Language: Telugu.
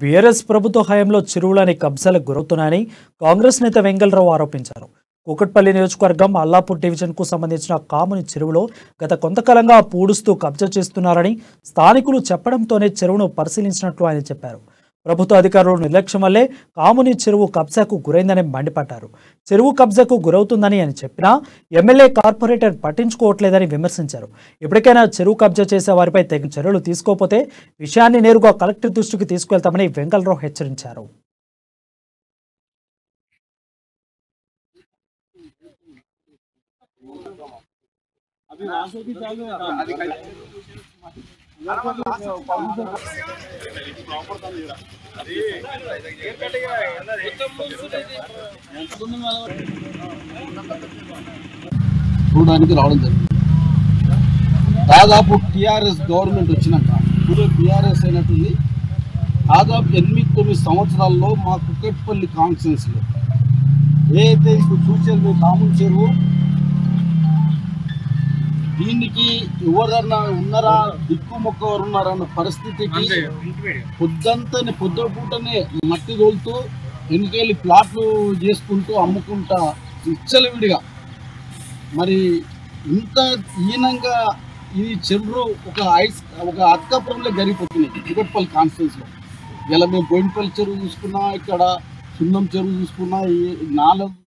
బీఆర్ఎస్ ప్రభుత్వ హయాంలో చెరువులని కబ్జాలకు గురవుతున్నాయని కాంగ్రెస్ నేత వెంగళరావు ఆరోపించారు. కూకట్పల్లి నియోజకవర్గం అల్లాపూర్ డివిజన్కు సంబంధించిన కాముని చెరువులో గత కొంతకాలంగా పూడుస్తూ కబ్జా చేస్తున్నారని స్థానికులు చెప్పడంతోనే చెరువును పరిశీలించినట్లు ఆయన చెప్పారు. ప్రభుత్వ అధికారులు నిర్లక్ష్యం వల్లే కాముని చెరువు కబ్జాకు గురైందని మండిపడ్డారు. చెరువు కబ్జాకు గురవుతుందని అని చెప్పినా ఎమ్మెల్యే కార్పొరేటర్ పట్టించుకోవట్లేదని విమర్శించారు. ఇప్పటికైనా చెరువు కబ్జా చేసే వారిపై తగిన చర్యలు తీసుకోకపోతే విషయాన్ని నేరుగా కలెక్టర్ దృష్టికి తీసుకెళ్తామని వెంగళరావు హెచ్చరించారు. చూడడానికి రావడం జరిగింది. దాదాపు టీఆర్ఎస్ గవర్నమెంట్ వచ్చినాక ఇప్పుడు బీఆర్ఎస్ అయినట్టుంది. దాదాపు 8-9 సంవత్సరాల్లో మా కుక్కట్పల్లి కాన్స్టిట్యున్సీలో ఏదైతే ఇప్పుడు చూసేది కామన్ చెరువు, దీనికి ఎవరన్నా ఉన్నారా, దిక్కుమొక్క ఎవరు ఉన్నారన్న పరిస్థితికి పొద్దుపూటనే మట్టి తోలుతూ ఎన్నికెళ్ళి ప్లాట్లు చేసుకుంటూ అమ్ముకుంటా విచ్చలవిడిగా మరి ఇంత హీనంగా ఈ చెరువు ఒక అత్కాపురంలో జరిగిపోతున్నాయి కుకట్పల్లి కాన్స్టిట్యున్సీలో. ఇలా మేము బోయినపల్లి చెరువు చూసుకున్నా, ఇక్కడ సున్నం చెరువు చూసుకున్నా, ఈ 4